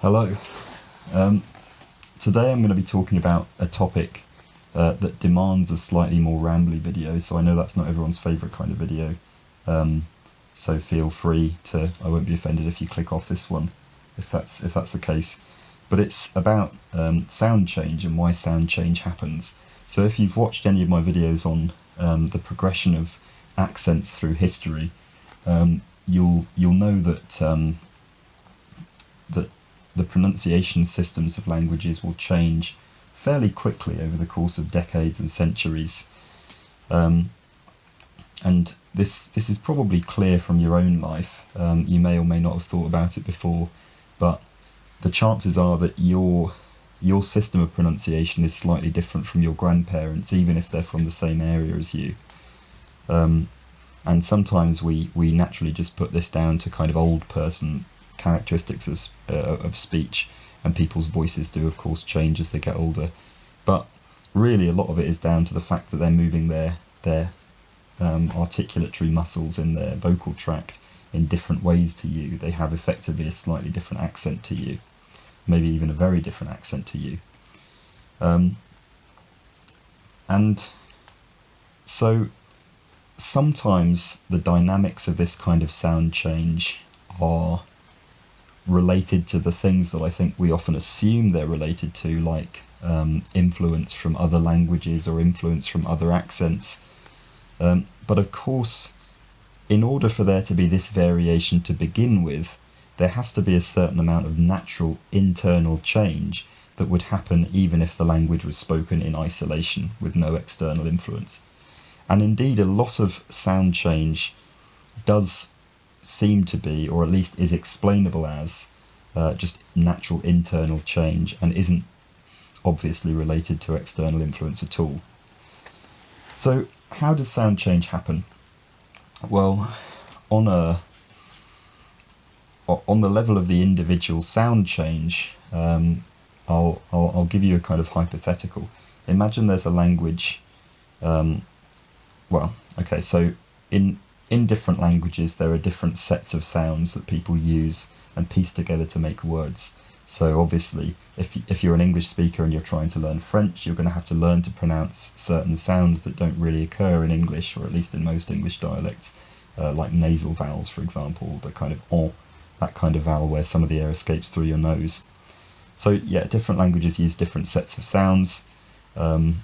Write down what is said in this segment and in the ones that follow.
Hello. Um, Today I'm going to be talking about a topic that demands a slightly more rambly video, so I know that's not everyone's favourite kind of video, so feel free to, I won't be offended if you click off this one, if that's the case. But it's about sound change and why sound change happens. So if you've watched any of my videos on the progression of accents through history, you'll know that that the pronunciation systems of languages will change fairly quickly over the course of decades and centuries. And this is probably clear from your own life. You may or may not have thought about it before, but the chances are that your system of pronunciation is slightly different from your grandparents, even if they're from the same area as you. And sometimes we naturally just put this down to kind of old person characteristics of speech, and people's voices do of course change as they get older, but really a lot of it is down to the fact that they're moving their articulatory muscles in their vocal tract in different ways to you. They have effectively a slightly different accent to you, maybe even a very different accent to you. And so sometimes the dynamics of this kind of sound change are related to the things that I think we often assume they're related to, like influence from other languages or influence from other accents. But of course, in order for there to be this variation to begin with, there has to be a certain amount of natural internal change that would happen even if the language was spoken in isolation with no external influence. And indeed, a lot of sound change does seem to be, or at least is explainable as, just natural internal change and isn't obviously related to external influence at all. So how does sound change happen? Well, on the level of the individual sound change, I'll give you a kind of hypothetical. Imagine there's a language, so in different languages there are different sets of sounds that people use and piece together to make words. So obviously if you're an English speaker and you're trying to learn French, you're going to have to learn to pronounce certain sounds that don't really occur in English, or at least in most English dialects, like nasal vowels, for example, the kind of on, that kind of vowel where some of the air escapes through your nose. So yeah, different languages use different sets of sounds, and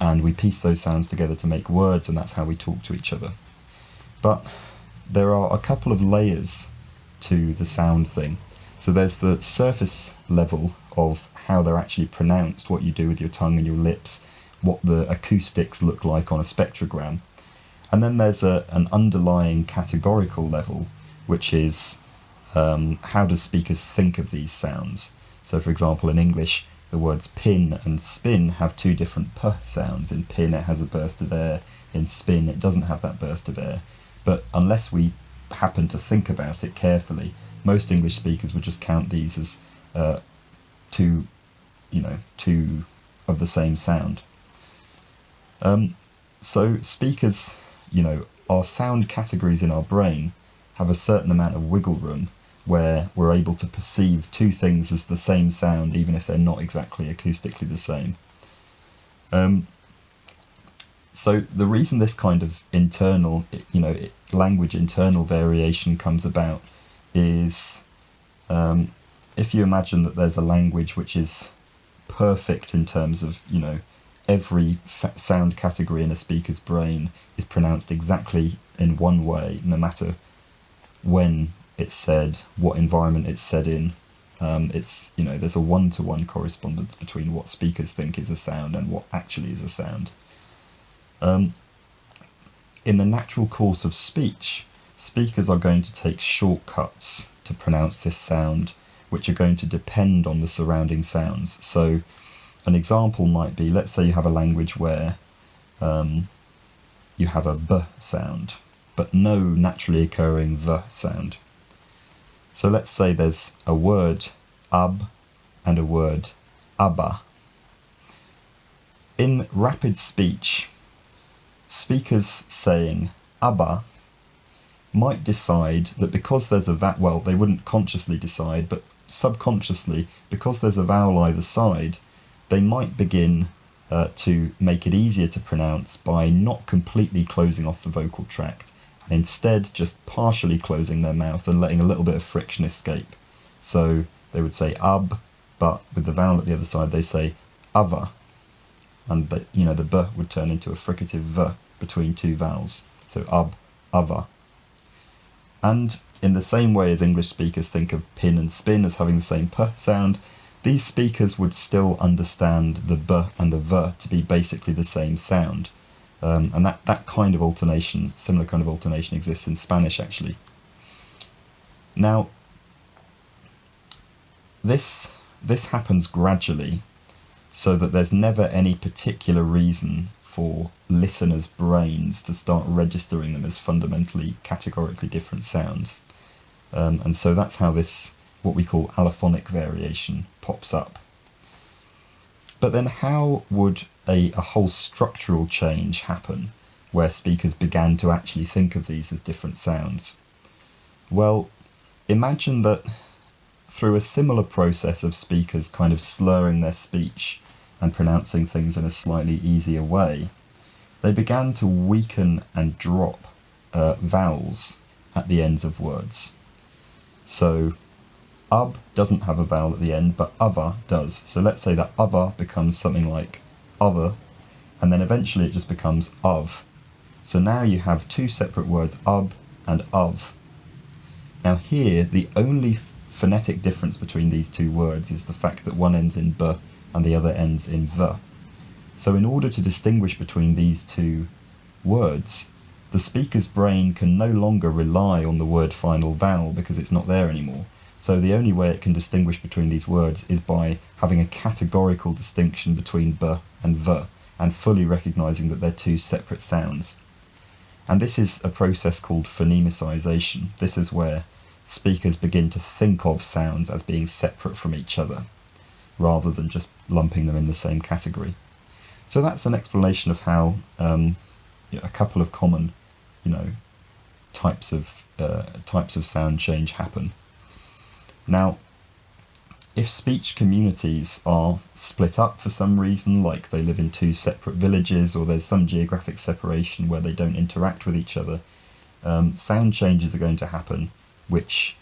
we piece those sounds together to make words, and that's how we talk to each other. But there are a couple of layers to the sound thing. So there's the surface level of how they're actually pronounced, what you do with your tongue and your lips, what the acoustics look like on a spectrogram. And then there's an underlying categorical level, which is how do speakers think of these sounds. So for example, in English, the words pin and spin have two different p sounds. In pin it has a burst of air, in spin it doesn't have that burst of air. But unless we happen to think about it carefully, most English speakers would just count these as two of the same sound. So speakers, our sound categories in our brain have a certain amount of wiggle room where we're able to perceive two things as the same sound even if they're not exactly acoustically the same. So the reason this kind of internal, language internal variation comes about is if you imagine that there's a language which is perfect in terms of, every sound category in a speaker's brain is pronounced exactly in one way, no matter when it's said, what environment it's said in. There's a one-to-one correspondence between what speakers think is a sound and what actually is a sound. In the natural course of speech, speakers are going to take shortcuts to pronounce this sound, which are going to depend on the surrounding sounds. So an example might be, let's say you have a language where you have a b sound, but no naturally occurring v sound. So let's say there's a word ab and a word abba. In rapid speech, speakers saying abba might decide that because there's a they wouldn't consciously decide, but subconsciously, because there's a vowel either side, they might begin to make it easier to pronounce by not completely closing off the vocal tract, and instead just partially closing their mouth and letting a little bit of friction escape. So they would say ab, but with the vowel at the other side they say ava, and the b would turn into a fricative v between two vowels. So ab, ava. And in the same way as English speakers think of pin and spin as having the same p sound, these speakers would still understand the b and the v to be basically the same sound. And that kind of alternation, similar kind of alternation, exists in Spanish actually. Now, this happens gradually, so that there's never any particular reason for listeners' brains to start registering them as fundamentally, categorically different sounds. And so that's how this, what we call allophonic variation, pops up. But then how would a whole structural change happen, where speakers began to actually think of these as different sounds? Well, imagine that through a similar process of speakers kind of slurring their speech and pronouncing things in a slightly easier way, they began to weaken and drop vowels at the ends of words. So ab doesn't have a vowel at the end, but ava does. So let's say that ava becomes something like other, and then eventually it just becomes of. So now you have two separate words, ab and of. Now here, the only phonetic difference between these two words is the fact that one ends in b and the other ends in v. So in order to distinguish between these two words, the speaker's brain can no longer rely on the word final vowel because it's not there anymore. So the only way it can distinguish between these words is by having a categorical distinction between b and v, and fully recognising that they're two separate sounds. And this is a process called phonemicization. This is where speakers begin to think of sounds as being separate from each other, rather than just lumping them in the same category. So that's an explanation of how a couple of common, types of sound change happen. Now, if speech communities are split up for some reason, like they live in two separate villages, or there's some geographic separation where they don't interact with each other, sound changes are going to happen which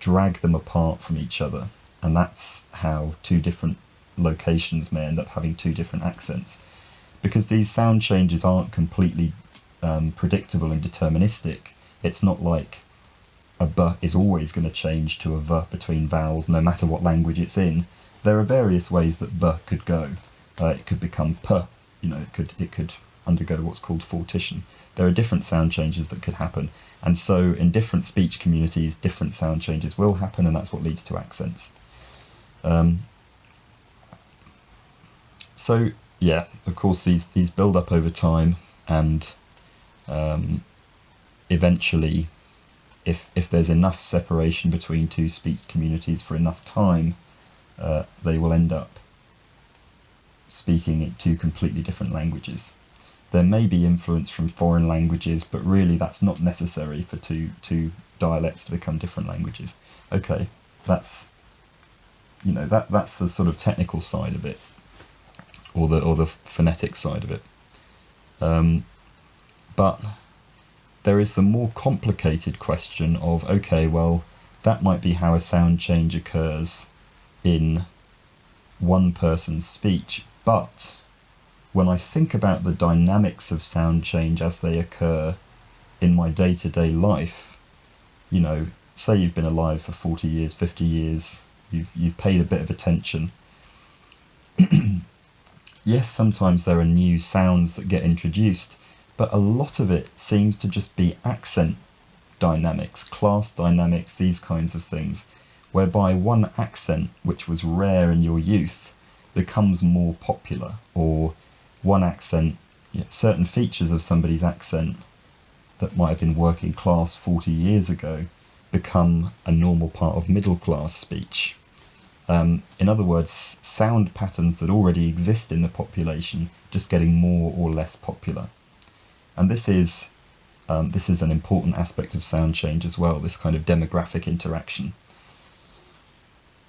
drag them apart from each other. And that's how two different locations may end up having two different accents. Because these sound changes aren't completely predictable and deterministic. It's not like a b is always going to change to a v between vowels, no matter what language it's in. There are various ways that b could go. It could become p, it could undergo what's called fortition. There are different sound changes that could happen, and so in different speech communities, different sound changes will happen, and that's what leads to accents. So yeah, of course these build up over time, and eventually, if there's enough separation between two speech communities for enough time, they will end up speaking in two completely different languages. There may be influence from foreign languages, but really that's not necessary for two dialects to become different languages. Okay, that's that's the sort of technical side of it, or the phonetic side of it. But there is the more complicated question of, okay, well, that might be how a sound change occurs in one person's speech, but when I think about the dynamics of sound change as they occur in my day-to-day life, say you've been alive for 40 years, 50 years, you've paid a bit of attention. Yes, sometimes there are new sounds that get introduced, but a lot of it seems to just be accent dynamics, class dynamics, these kinds of things, whereby one accent, which was rare in your youth, becomes more popular, or one accent, certain features of somebody's accent that might have been working class 40 years ago become a normal part of middle class speech. In other words, sound patterns that already exist in the population just getting more or less popular. And this is an important aspect of sound change as well, this kind of demographic interaction.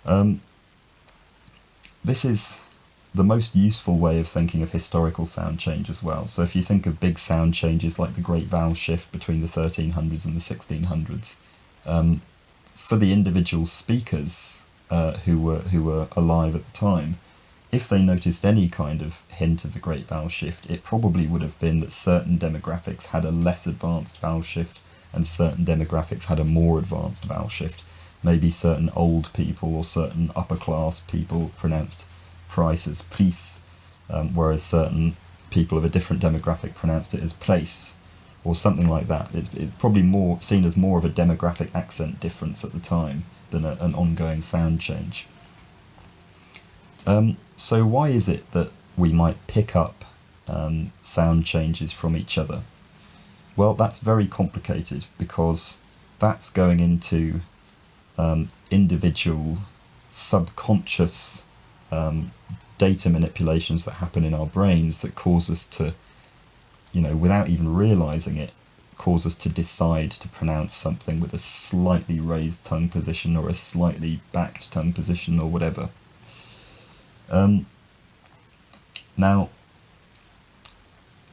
Um, this is the most useful way of thinking of historical sound change as well. So if you think of big sound changes like the Great Vowel Shift between the 1300s and the 1600s, for the individual speakers who were alive at the time, if they noticed any kind of hint of the Great Vowel Shift, it probably would have been that certain demographics had a less advanced vowel shift and certain demographics had a more advanced vowel shift. Maybe certain old people or certain upper class people pronounced price as police, whereas certain people of a different demographic pronounced it as place, or something like that. It's probably more seen as more of a demographic accent difference at the time than an ongoing sound change. So why is it that we might pick up sound changes from each other? Well, that's very complicated because that's going into individual subconscious data manipulations that happen in our brains that cause us to, without even realizing it, cause us to decide to pronounce something with a slightly raised tongue position or a slightly backed tongue position or whatever. Now,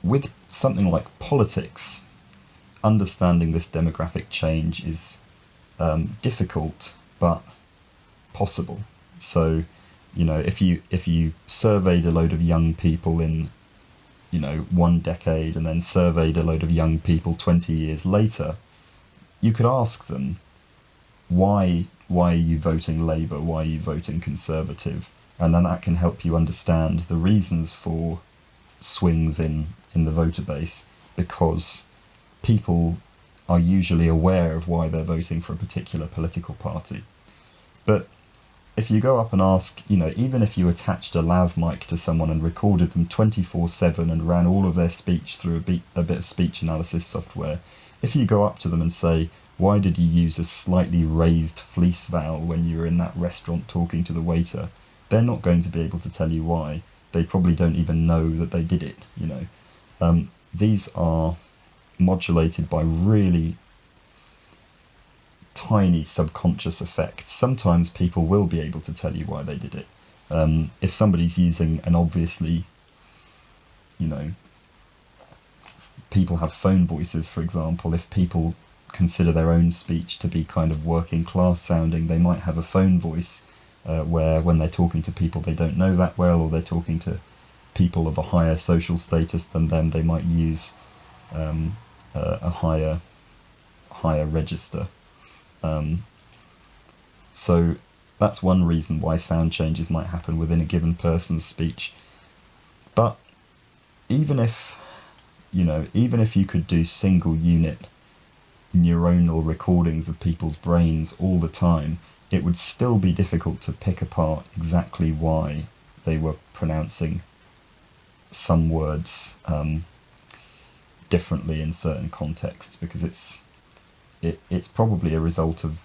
with something like politics, understanding this demographic change is difficult but possible. So, if you surveyed a load of young people in, one decade and then surveyed a load of young people 20 years later, you could ask them, why are you voting Labour? Why are you voting Conservative? And then that can help you understand the reasons for swings in the voter base, because people are usually aware of why they're voting for a particular political party. But if you go up and ask, even if you attached a lav mic to someone and recorded them 24/7 and ran all of their speech through a bit of speech analysis software, if you go up to them and say, why did you use a slightly raised fleece vowel when you were in that restaurant talking to the waiter, they're not going to be able to tell you why. They probably don't even know that they did it, These are modulated by really tiny subconscious effects. Sometimes people will be able to tell you why they did it. If somebody's using an obviously, people have phone voices, for example. If people consider their own speech to be kind of working class sounding, they might have a phone voice where when they're talking to people they don't know that well, or they're talking to people of a higher social status than them, they might use a higher register. So that's one reason why sound changes might happen within a given person's speech. But even if you could do single unit neuronal recordings of people's brains all the time, it would still be difficult to pick apart exactly why they were pronouncing some words differently in certain contexts, because it's probably a result of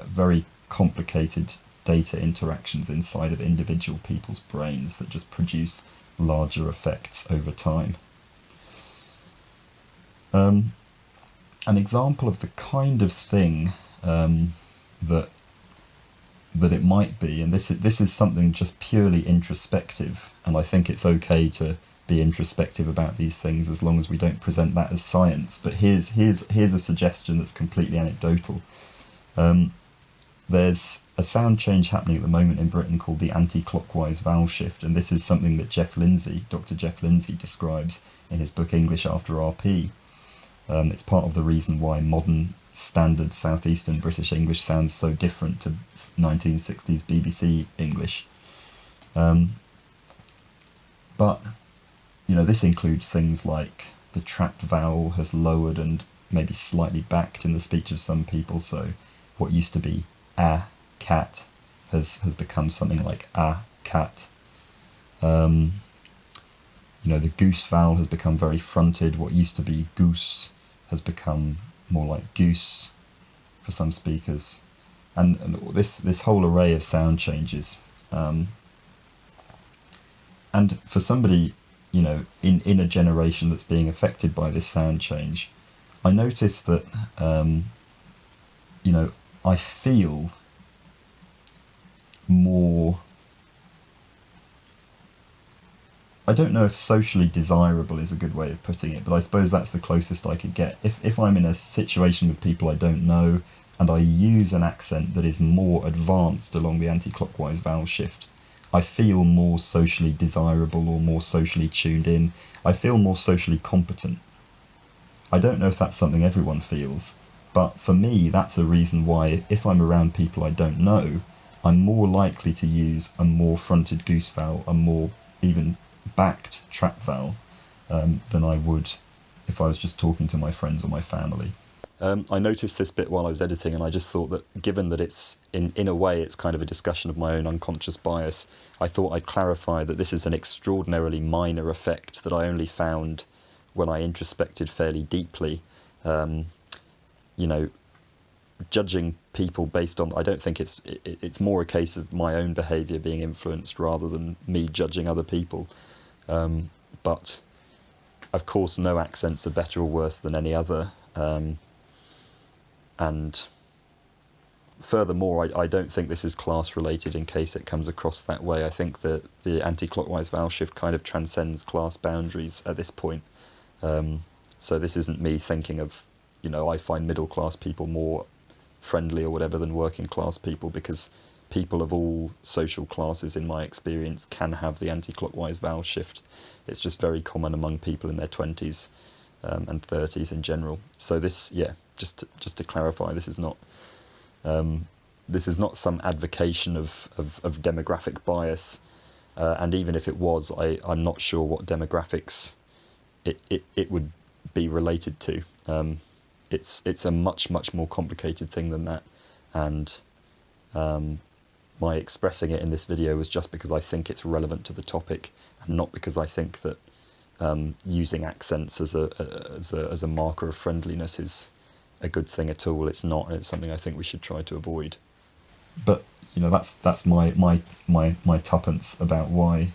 very complicated data interactions inside of individual people's brains that just produce larger effects over time. An example of the kind of thing that it might be, and this is something just purely introspective, and I think it's okay to be introspective about these things as long as we don't present that as science. But here's a suggestion that's completely anecdotal. There's a sound change happening at the moment in Britain called the anti-clockwise vowel shift, and this is something that Dr. Jeff Lindsay describes in his book English After RP. It's part of the reason why modern standard southeastern British English sounds so different to 1960s BBC English. But this includes things like the trapped vowel has lowered and maybe slightly backed in the speech of some people. So what used to be a cat has become something like a cat. The goose vowel has become very fronted. What used to be goose has become more like goose for some speakers. And this whole array of sound changes. And for somebody, in a generation that's being affected by this sound change, I noticed that, I feel more, I don't know if socially desirable is a good way of putting it, but I suppose that's the closest I could get. If I'm in a situation with people I don't know and I use an accent that is more advanced along the anti-clockwise vowel shift, I feel more socially desirable or more socially tuned in. I feel more socially competent. I don't know if that's something everyone feels, but for me that's a reason why if I'm around people I don't know, I'm more likely to use a more fronted goose vowel, a more even backed trap vowel, than I would if I was just talking to my friends or my family. I noticed this bit while I was editing, and I just thought that given that it's, in a way, it's kind of a discussion of my own unconscious bias, I thought I'd clarify that this is an extraordinarily minor effect that I only found when I introspected fairly deeply. You know, judging people based on, I don't think it's more a case of my own behaviour being influenced rather than me judging other people. But of course no accents are better or worse than any other. And furthermore, I don't think this is class related in case it comes across that way. I think that the anti-clockwise vowel shift kind of transcends class boundaries at this point. So this isn't me thinking of, I find middle class people more friendly or whatever than working class people, because people of all social classes in my experience can have the anti-clockwise vowel shift. It's just very common among people in their 20s and 30s in general. So this, just to clarify, this is not some advocation of demographic bias, and even if it was, I'm not sure what demographics it would be related to. It's a much more complicated thing than that, and my expressing it in this video was just because I think it's relevant to the topic, and not because I think that using accents as a marker of friendliness is a good thing at all. It's not, and it's something I think we should try to avoid. But that's my tuppence about why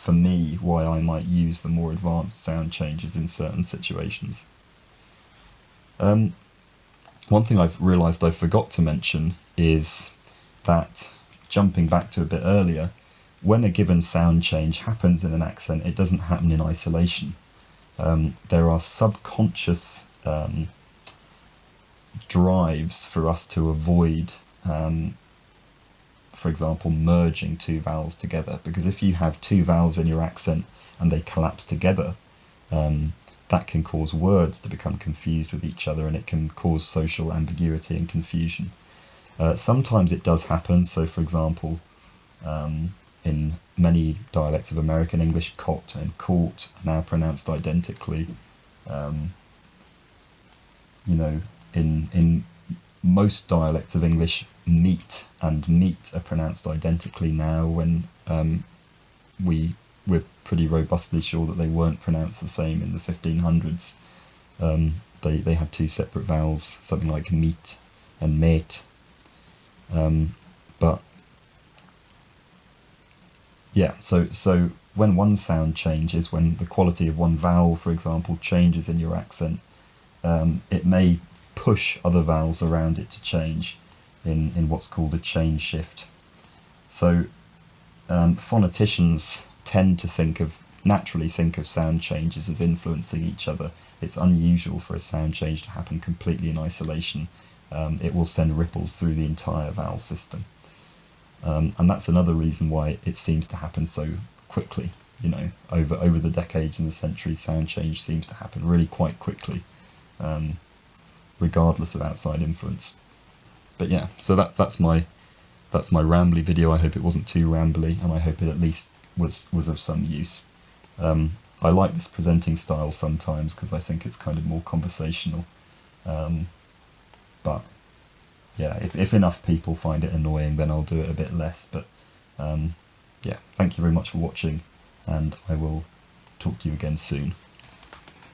I might use the more advanced sound changes in certain situations. One thing I've realised I forgot to mention is that, jumping back to a bit earlier, when a given sound change happens in an accent, it doesn't happen in isolation. There are subconscious drives for us to avoid, for example, merging two vowels together, because if you have two vowels in your accent and they collapse together, that can cause words to become confused with each other, and it can cause social ambiguity and confusion. Sometimes it does happen. So for example, in many dialects of American English, cot and court are now pronounced identically. In most dialects of English, meat and meat are pronounced identically now, when we're pretty robustly sure that they weren't pronounced the same in the 1500s. They had two separate vowels, something like meat and mate. But yeah, so when one sound changes, when the quality of one vowel, for example, changes in your accent, it may push other vowels around it to change in what's called a chain shift. So phoneticians tend to naturally think of sound changes as influencing each other. It's unusual for a sound change to happen completely in isolation. It will send ripples through the entire vowel system. And that's another reason why it seems to happen so quickly. Over the decades and the centuries, sound change seems to happen really quite quickly, regardless of outside influence. But yeah, so that's my rambly video. I hope it wasn't too rambly, and I hope it at least was of some use. I like this presenting style sometimes because I think it's kind of more conversational. But yeah, if enough people find it annoying, then I'll do it a bit less. But yeah, thank you very much for watching, and I will talk to you again soon.